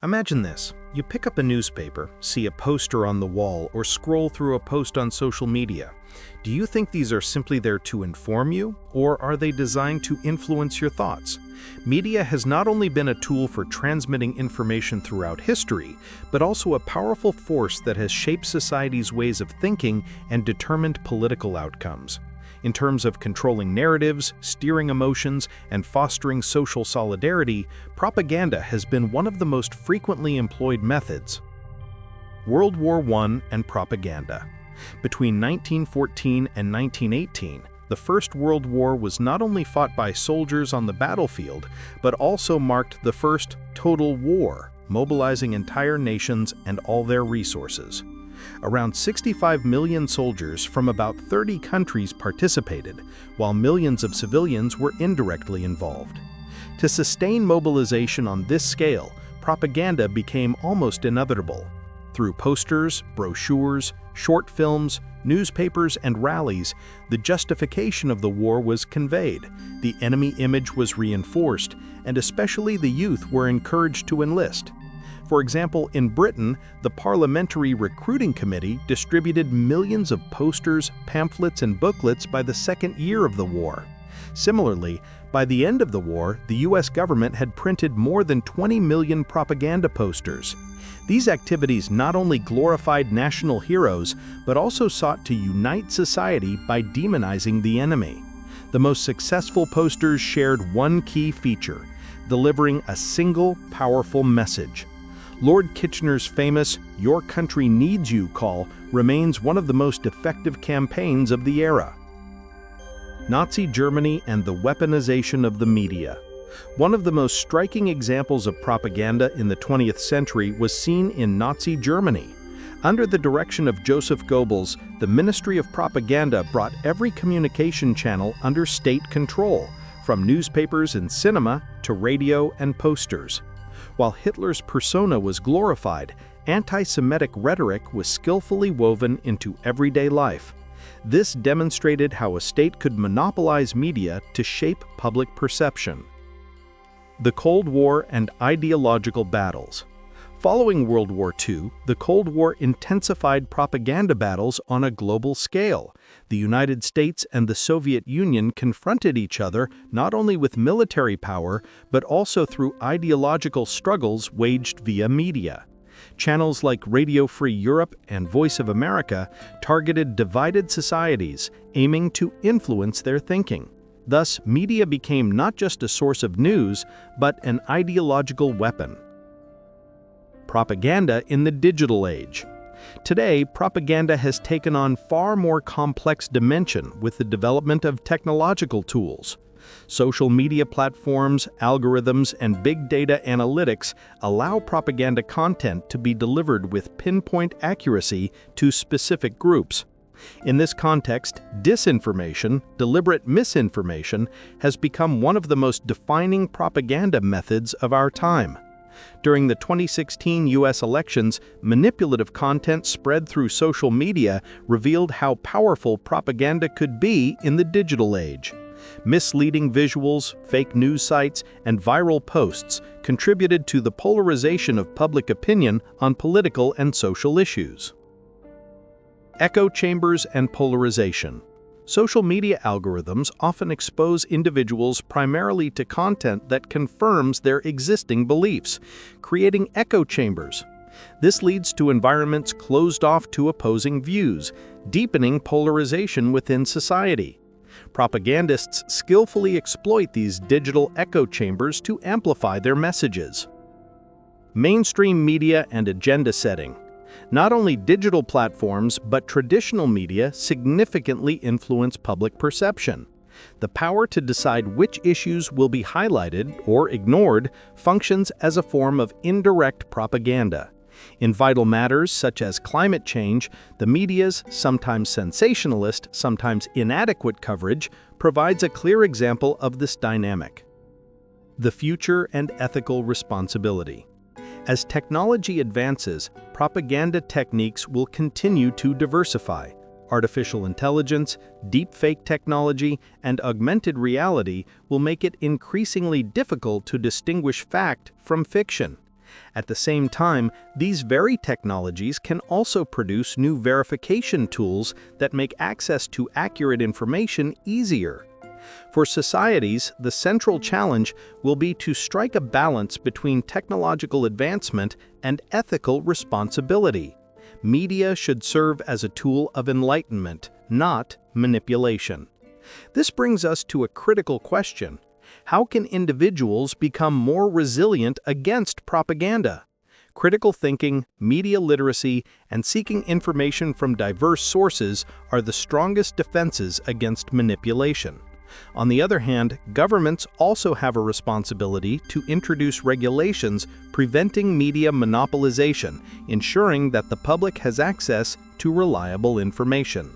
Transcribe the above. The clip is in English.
Imagine this. You pick up a newspaper, see a poster on the wall, or scroll through a post on social media. Do you think these are simply there to inform you, or are they designed to influence your thoughts? Media has not only been a tool for transmitting information throughout history, but also a powerful force that has shaped society's ways of thinking and determined political outcomes. In terms of controlling narratives, steering emotions, and fostering social solidarity, propaganda has been one of the most frequently employed methods. World War I and propaganda. Between 1914 and 1918, the First World War was not only fought by soldiers on the battlefield, but also marked the first total war, mobilizing entire nations and all their resources. Around 65 million soldiers from about 30 countries participated, while millions of civilians were indirectly involved. To sustain mobilization on this scale, propaganda became almost inevitable. Through posters, brochures, short films, newspapers, and rallies, the justification of the war was conveyed, the enemy image was reinforced, and especially the youth were encouraged to enlist. For example, in Britain, the Parliamentary Recruiting Committee distributed millions of posters, pamphlets, and booklets by the second year of the war. Similarly, by the end of the war, the U.S. government had printed more than 20 million propaganda posters. These activities not only glorified national heroes, but also sought to unite society by demonizing the enemy. The most successful posters shared one key feature: delivering a single, powerful message. Lord Kitchener's famous "Your Country Needs You" call remains one of the most effective campaigns of the era. Nazi Germany and the weaponization of the media. One of the most striking examples of propaganda in the 20th century was seen in Nazi Germany. Under the direction of Joseph Goebbels, the Ministry of Propaganda brought every communication channel under state control, from newspapers and cinema to radio and posters. While Hitler's persona was glorified, anti-Semitic rhetoric was skillfully woven into everyday life. This demonstrated how a state could monopolize media to shape public perception. The Cold War and ideological battles. Following World War II, the Cold War intensified propaganda battles on a global scale. The United States and the Soviet Union confronted each other not only with military power, but also through ideological struggles waged via media. Channels like Radio Free Europe and Voice of America targeted divided societies, aiming to influence their thinking. Thus, media became not just a source of news, but an ideological weapon. Propaganda in the digital age. Today, propaganda has taken on far more complex dimension with the development of technological tools. Social media platforms, algorithms, and big data analytics allow propaganda content to be delivered with pinpoint accuracy to specific groups. In this context, disinformation, deliberate misinformation, has become one of the most defining propaganda methods of our time. During the 2016 U.S. elections, manipulative content spread through social media revealed how powerful propaganda could be in the digital age. Misleading visuals, fake news sites, and viral posts contributed to the polarization of public opinion on political and social issues. Echo chambers and polarization. Social media algorithms often expose individuals primarily to content that confirms their existing beliefs, creating echo chambers. This leads to environments closed off to opposing views, deepening polarization within society. Propagandists skillfully exploit these digital echo chambers to amplify their messages. Mainstream media and agenda setting. Not only digital platforms, but traditional media significantly influence public perception. The power to decide which issues will be highlighted or ignored functions as a form of indirect propaganda. In vital matters such as climate change, the media's sometimes sensationalist, sometimes inadequate coverage provides a clear example of this dynamic. The future and ethical responsibility. As technology advances, propaganda techniques will continue to diversify. Artificial intelligence, deepfake technology, and augmented reality will make it increasingly difficult to distinguish fact from fiction. At the same time, these very technologies can also produce new verification tools that make access to accurate information easier. For societies, the central challenge will be to strike a balance between technological advancement and ethical responsibility. Media should serve as a tool of enlightenment, not manipulation. This brings us to a critical question. How can individuals become more resilient against propaganda? Critical thinking, media literacy, and seeking information from diverse sources are the strongest defenses against manipulation. On the other hand, governments also have a responsibility to introduce regulations preventing media monopolization, ensuring that the public has access to reliable information.